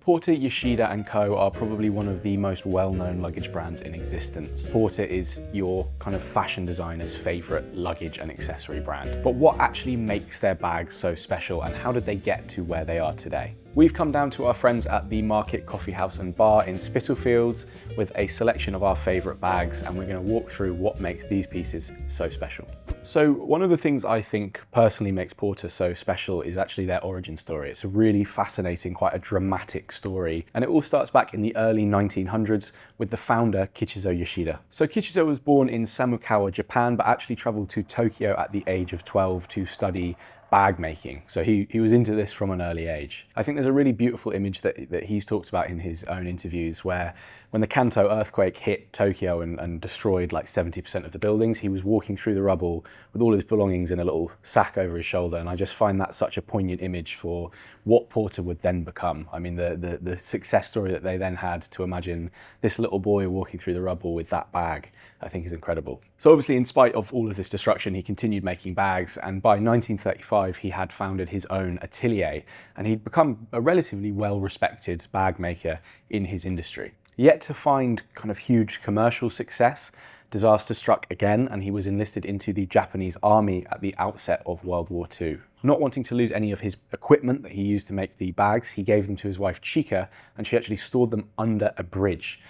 Porter-Yoshida Co are probably one of the most well-known luggage brands in existence. Porter is your kind of fashion designer's favorite luggage and accessory brand. But what actually makes their bags so special, and how did they get to where they are today? We've come down to our friends at the Market Coffee House and Bar in Spitalfields with a selection of our favorite bags, and we're going to walk through what makes these pieces so special. So one of the things I think personally makes Porter so special is actually their origin story. It's a really fascinating, quite a dramatic story, and it all starts back in the early 1900s with the founder Kichizo Yoshida. So Kichizo was born in Samukawa, Japan, but actually traveled to Tokyo at the age of 12 to study bag making. So he was into this from an early age. I think there's a really beautiful image that he's talked about in his own interviews where when the Kanto earthquake hit Tokyo and destroyed like 70% of the buildings, he was walking through the rubble with all his belongings in a little sack over his shoulder. And I just find that such a poignant image for what Porter would then become. I mean, the success story that they then had, to imagine this little boy walking through the rubble with that bag, I think is incredible. So obviously, in spite of all of this destruction, he continued making bags, and by 1935, he had founded his own atelier, and he'd become a relatively well-respected bag maker in his industry. Yet to find kind of huge commercial success, disaster struck again, and he was enlisted into the Japanese army at the outset of World War II. Not wanting to lose any of his equipment that he used to make the bags, he gave them to his wife Chika, and she actually stored them under a bridge.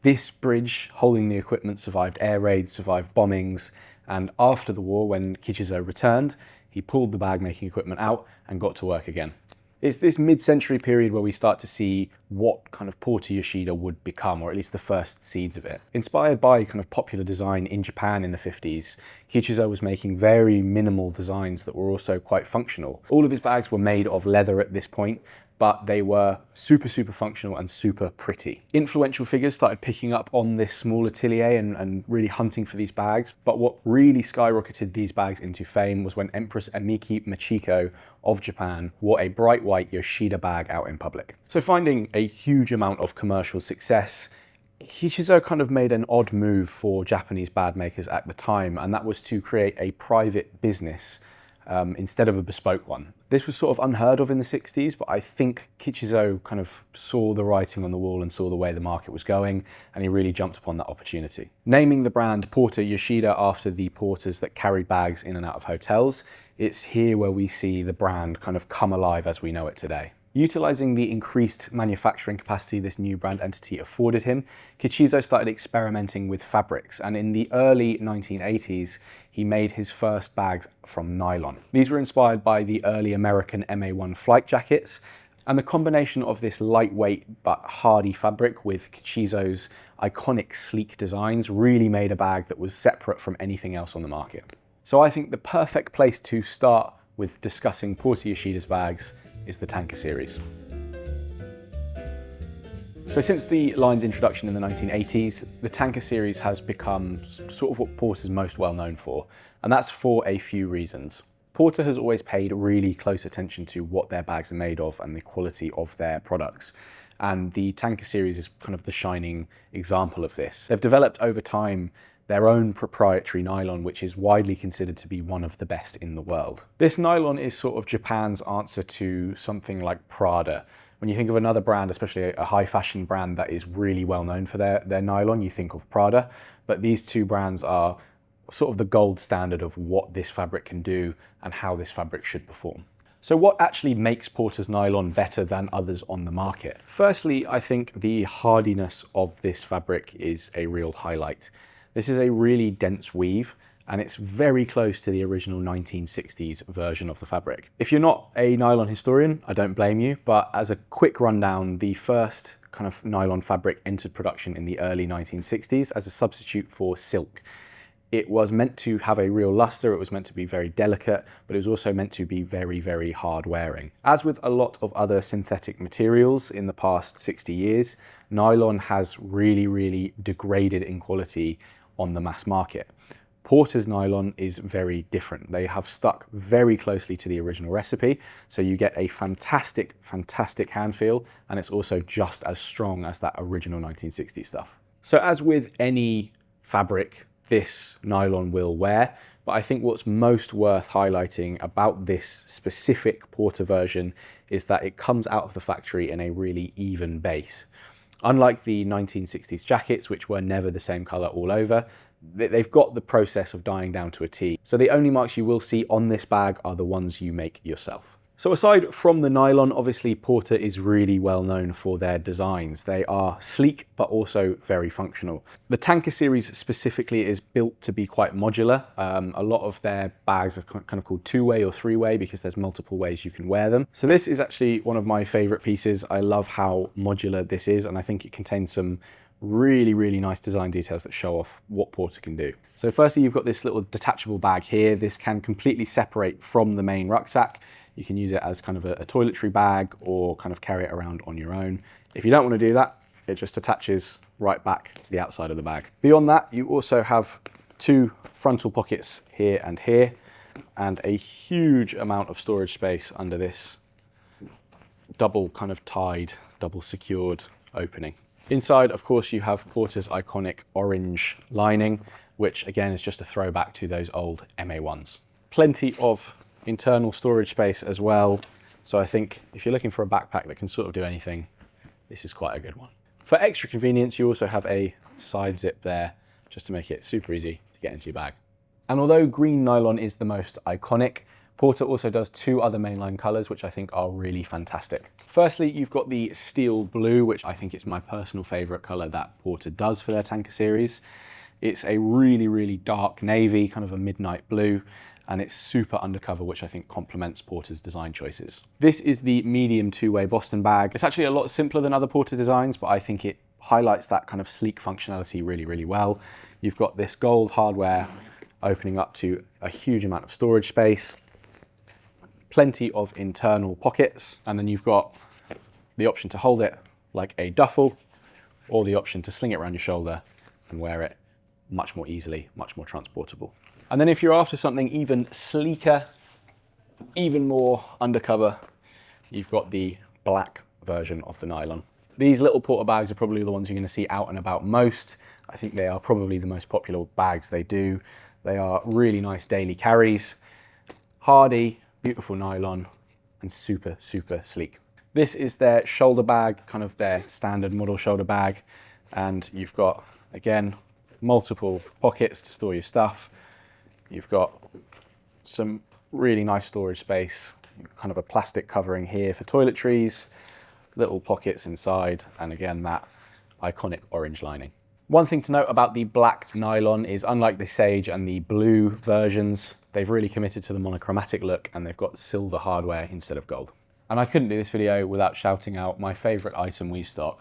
This bridge holding the equipment survived air raids, survived bombings, and after the war, when Kichizo returned, he pulled the bag making equipment out and got to work again. It's this mid-century period where we start to see what kind of Porter-Yoshida would become, or at least the first seeds of it. Inspired by kind of popular design in Japan in the 50s, Kichizo was making very minimal designs that were also quite functional. All of his bags were made of leather at this point, but they were super functional and super pretty. Influential figures started picking up on this small atelier and really hunting for these bags, but what really skyrocketed these bags into fame was when Empress Emiki Michiko of Japan wore a bright white Yoshida bag out in public. So finding a huge amount of commercial success, Kichizo kind of made an odd move for Japanese bag makers at the time, and that was to create a private business instead of a bespoke one. This was sort of unheard of in the 60s, but I think Kichizo kind of saw the writing on the wall and saw the way the market was going, and he really jumped upon that opportunity. Naming the brand Porter-Yoshida after the porters that carried bags in and out of hotels, it's here where we see the brand kind of come alive as we know it today. Utilizing the increased manufacturing capacity this new brand entity afforded him, Kichizo started experimenting with fabrics, and in the early 1980s, he made his first bags from nylon. These were inspired by the early American MA1 flight jackets, and the combination of this lightweight but hardy fabric with Kichizo's iconic sleek designs really made a bag that was separate from anything else on the market. So I think the perfect place to start with discussing Porter-Yoshida's bags is the Tanker series. So since the line's introduction in the 1980s, the Tanker series has become sort of what Porter's most well known for, and that's for a few reasons. Porter has always paid really close attention to what their bags are made of and the quality of their products. And the Tanker series is kind of the shining example of this. They've developed over time their own proprietary nylon, which is widely considered to be one of the best in the world. This nylon is sort of Japan's answer to something like Prada. When you think of another brand, especially a high fashion brand that is really well known for their nylon, you think of Prada, but these two brands are sort of the gold standard of what this fabric can do and how this fabric should perform. So what actually makes Porter's nylon better than others on the market? Firstly, I think the hardiness of this fabric is a real highlight. This is a really dense weave, and it's very close to the original 1960s version of the fabric. If you're not a nylon historian, I don't blame you, but as a quick rundown, the first kind of nylon fabric entered production in the early 1960s as a substitute for silk. It was meant to have a real luster, it was meant to be very delicate, but it was also meant to be very hard wearing. As with a lot of other synthetic materials in the past 60 years, nylon has really degraded in quality on the mass market. Porter's nylon is very different. They have stuck very closely to the original recipe, so you get a fantastic hand feel, and it's also just as strong as that original 1960s stuff. So as with any fabric, this nylon will wear, but I think what's most worth highlighting about this specific Porter version is that it comes out of the factory in a really even base. Unlike the 1960s jackets, which were never the same color all over, they've got the process of dyeing down to a T. So the only marks you will see on this bag are the ones you make yourself. So aside from the nylon, obviously Porter is really well known for their designs. They are sleek, but also very functional. The Tanker series specifically is built to be quite modular. A lot of their bags are kind of called two-way or three-way because there's multiple ways you can wear them. So this is actually one of my favorite pieces. I love how modular this is, and I think it contains some really, really nice design details that show off what Porter can do. So firstly, you've got this little detachable bag here. This can completely separate from the main rucksack. You can use it as kind of a toiletry bag or kind of carry it around on your own. If you don't want to do that, it just attaches right back to the outside of the bag. Beyond that, you also have two frontal pockets here, and a huge amount of storage space under this double kind of tied, double secured opening. Inside, of course, you have Porter's iconic orange lining, which again is just a throwback to those old MA1s. Plenty of internal storage space as well. So I think if you're looking for a backpack that can sort of do anything, this is quite a good one. For extra convenience, you also have a side zip there just to make it super easy to get into your bag. And although green nylon is the most iconic, Porter also does two other mainline colors, which I think are really fantastic. Firstly, you've got the steel blue, which I think is my personal favorite color that Porter does for their Tanker series. It's a really, really dark navy, kind of a midnight blue, and it's super undercover, which I think complements Porter's design choices. This is the medium two-way Boston bag. It's actually a lot simpler than other Porter designs, but I think it highlights that kind of sleek functionality really, really well. You've got this gold hardware opening up to a huge amount of storage space, plenty of internal pockets, and then you've got the option to hold it like a duffel or the option to sling it around your shoulder and wear it much more easily, much more transportable. And then if you're after something even sleeker, even more undercover, you've got the black version of the nylon. These little Porter bags are probably the ones you're going to see out and about most. I think they are probably the most popular bags they do. They are really nice daily carries, hardy, beautiful nylon, and super, super sleek. This is their shoulder bag, kind of their standard model shoulder bag. And you've got, again, multiple pockets to store your stuff. You've got some really nice storage space, kind of a plastic covering here for toiletries, little pockets inside, and again, that iconic orange lining. One thing to note about the black nylon is, unlike the Sage and the blue versions, they've really committed to the monochromatic look, and they've got silver hardware instead of gold. And I couldn't do this video without shouting out my favorite item we stock,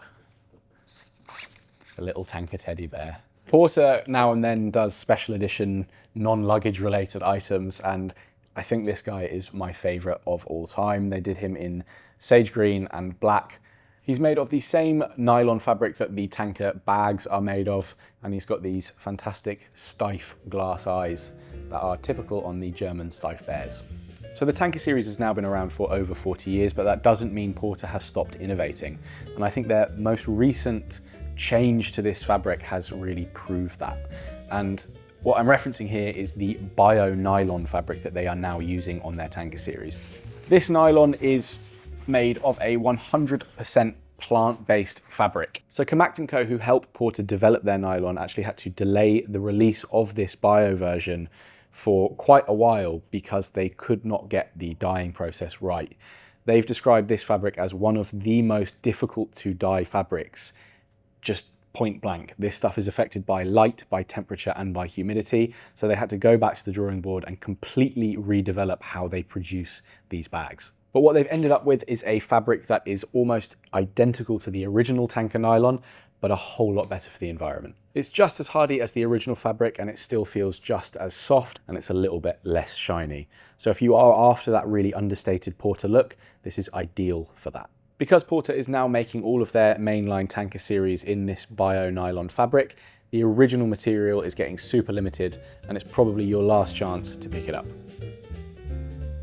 the little Tanker teddy bear. Porter now and then does special edition non-luggage related items, and I think this guy is my favorite of all time. They did him in sage green and black. He's made of the same nylon fabric that the Tanker bags are made of, and he's got these fantastic Steiff glass eyes that are typical on the German Steiff bears. So the Tanker series has now been around for over 40 years, but that doesn't mean Porter has stopped innovating. And I think their most recent change to this fabric has really proved that. And what I'm referencing here is the bio nylon fabric that they are now using on their Tanker series. This nylon is made of a 100% plant-based fabric. So Crag, who helped Porter develop their nylon, actually had to delay the release of this bio version for quite a while because they could not get the dyeing process right. They've described this fabric as one of the most difficult to dye fabrics, just point blank. This stuff is affected by light, by temperature, and by humidity. So they had to go back to the drawing board and completely redevelop how they produce these bags. But what they've ended up with is a fabric that is almost identical to the original Tanker nylon, but a whole lot better for the environment. It's just as hardy as the original fabric, and it still feels just as soft, and it's a little bit less shiny. So if you are after that really understated Porter look, this is ideal for that. Because Porter is now making all of their mainline Tanker series in this bio nylon fabric, the original material is getting super limited, and it's probably your last chance to pick it up.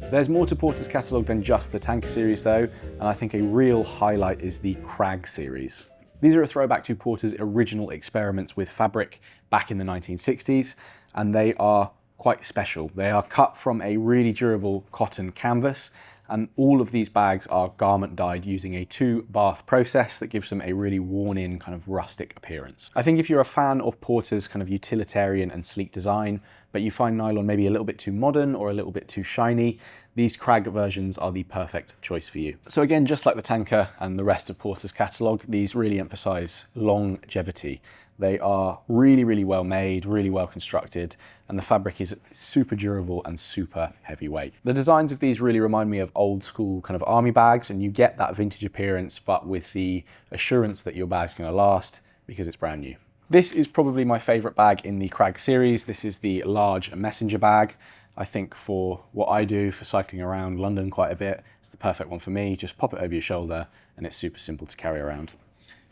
There's more to Porter's catalogue than just the Tanker series though, and I think a real highlight is the Crag series. These are a throwback to Porter's original experiments with fabric back in the 1960s, and they are quite special. They are cut from a really durable cotton canvas, And all of these bags are garment dyed using a 2-bath process that gives them a really worn-in kind of rustic appearance. I think if you're a fan of Porter's kind of utilitarian and sleek design, but you find nylon maybe a little bit too modern or a little bit too shiny, these Crag versions are the perfect choice for you. So again, just like the Tanker and the rest of Porter's catalogue, these really emphasize longevity. They are really, really well made, really well constructed, and the fabric is super durable and super heavyweight. The designs of these really remind me of old school kind of army bags, and you get that vintage appearance, but with the assurance that your bag's gonna last because it's brand new. This is probably my favorite bag in the Crag series. This is the large messenger bag. I think for what I do, for cycling around London quite a bit, it's the perfect one for me. Just pop it over your shoulder and it's super simple to carry around.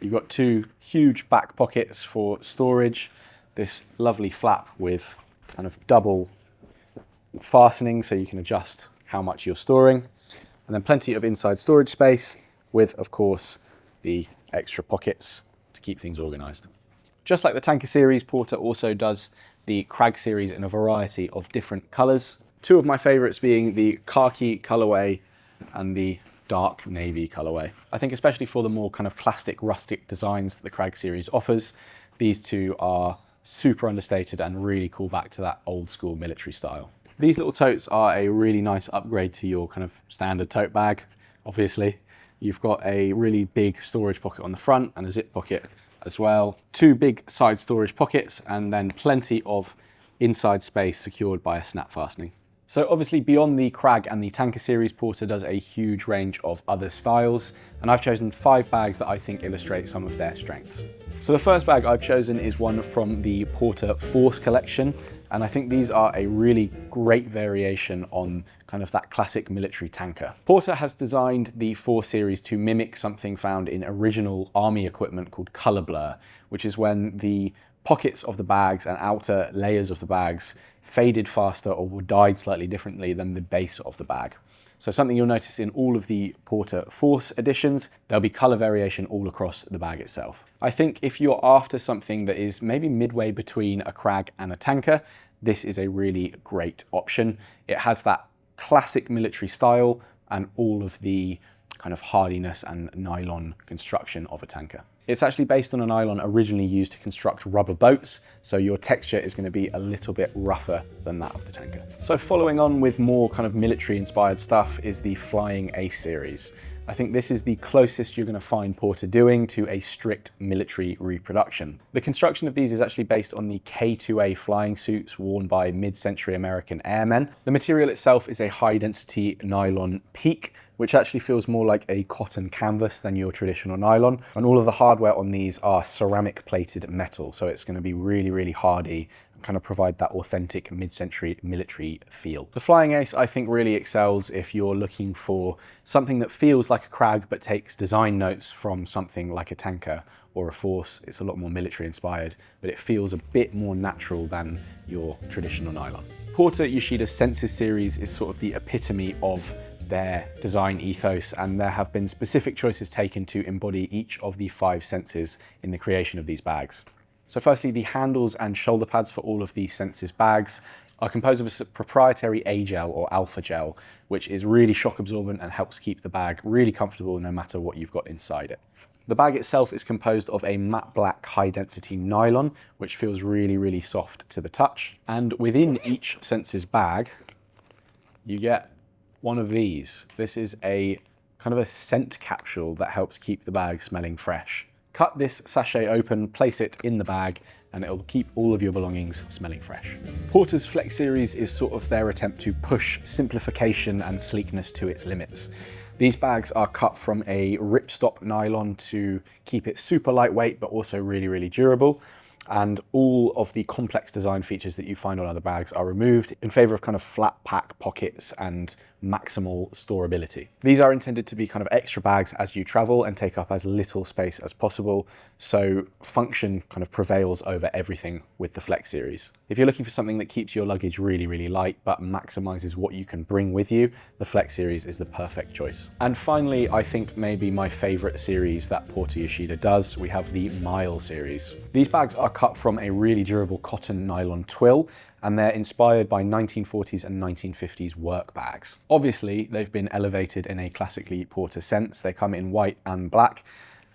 You've got 2 huge back pockets for storage, this lovely flap with kind of double fastening so you can adjust how much you're storing, and then plenty of inside storage space with, of course, the extra pockets to keep things organized. Just like the Tanker series, Porter also does the Crag series in a variety of different colors. 2 of my favorites being the khaki colorway and the dark navy colorway. I think especially for the more kind of classic rustic designs that the Crag series offers, these 2 are super understated and really call back to that old school military style. These little totes are a really nice upgrade to your kind of standard tote bag, obviously. You've got a really big storage pocket on the front and a zip pocket as well. 2 big side storage pockets and then plenty of inside space secured by a snap fastening. So obviously beyond the Crag and the Tanker series, Porter does a huge range of other styles, and I've chosen 5 bags that I think illustrate some of their strengths. So the first bag I've chosen is one from the Porter Force collection, and I think these are a really great variation on kind of that classic military tanker. Porter has designed the 4 series to mimic something found in original army equipment called color blur, which is when the pockets of the bags and outer layers of the bags faded faster or were dyed slightly differently than the base of the bag. So something you'll notice in all of the Porter Force editions, there'll be color variation all across the bag itself. I think if you're after something that is maybe midway between a Crag and a Tanker, this is a really great option. It has that classic military style and all of the kind of hardiness and nylon construction of a tanker. It's actually based on a nylon originally used to construct rubber boats, so your texture is going to be a little bit rougher than that of the tanker. So following on with more kind of military inspired stuff is the Flying Ace series. I think this is the closest you're going to find Porter doing to a strict military reproduction. The construction of these is actually based on the K2A flying suits worn by mid-century American airmen. The material itself is a high-density nylon peak, which actually feels more like a cotton canvas than your traditional nylon. And all of the hardware on these are ceramic plated metal, so it's going to be really, really hardy, kind of provide that authentic mid-century military feel. The Flying Ace, I think, really excels if you're looking for something that feels like a Crag but takes design notes from something like a Tanker or a Force. It's a lot more military inspired, but it feels a bit more natural than your traditional nylon. Porter-Yoshida's Senses series is sort of the epitome of their design ethos, and there have been specific choices taken to embody each of the 5 senses in the creation of these bags. So firstly, the handles and shoulder pads for all of the Senses bags are composed of a proprietary A-gel or alpha gel, which is really shock absorbent and helps keep the bag really comfortable no matter what you've got inside it. The bag itself is composed of a matte black high density nylon, which feels really, really soft to the touch. And within each Senses bag, you get one of these. This is a kind of a scent capsule that helps keep the bag smelling fresh. Cut this sachet open, place it in the bag, and it'll keep all of your belongings smelling fresh. Porter's Flex series is sort of their attempt to push simplification and sleekness to its limits. These bags are cut from a ripstop nylon to keep it super lightweight, but also really, really durable. And all of the complex design features that you find on other bags are removed in favor of kind of flat pack pockets and maximal storability. These are intended to be kind of extra bags as you travel and take up as little space as possible, so function kind of prevails over everything with the Flex series. If you're looking for something that keeps your luggage really, really light but maximizes what you can bring with you, the Flex series is the perfect choice. And finally, I think maybe my favorite series that Porter-Yoshida does, we have the Mile series. These bags are cut from a really durable cotton nylon twill, and they're inspired by 1940s and 1950s work bags. Obviously, they've been elevated in a classically Porter sense. They come in white and black,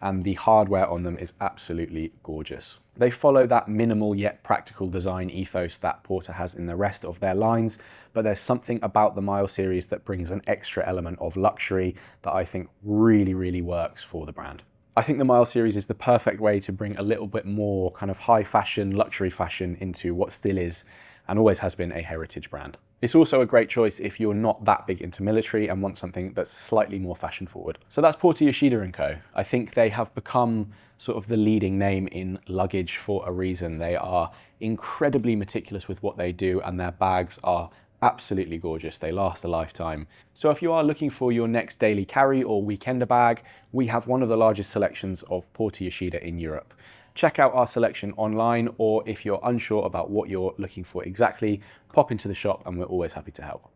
and the hardware on them is absolutely gorgeous. They follow that minimal yet practical design ethos that Porter has in the rest of their lines, but there's something about the Mile series that brings an extra element of luxury that I think really works for the brand. I think the Mile series is the perfect way to bring a little bit more kind of high fashion, luxury fashion into what still is and always has been a heritage brand. It's also a great choice if you're not that big into military and want something that's slightly more fashion forward. So that's Porter-Yoshida Co. I think they have become sort of the leading name in luggage for a reason. They are incredibly meticulous with what they do, and their bags are absolutely gorgeous. They last a lifetime. So if you are looking for your next daily carry or weekender bag, we have one of the largest selections of Porter-Yoshida in Europe. Check out our selection online, or if you're unsure about what you're looking for exactly, pop into the shop and we're always happy to help.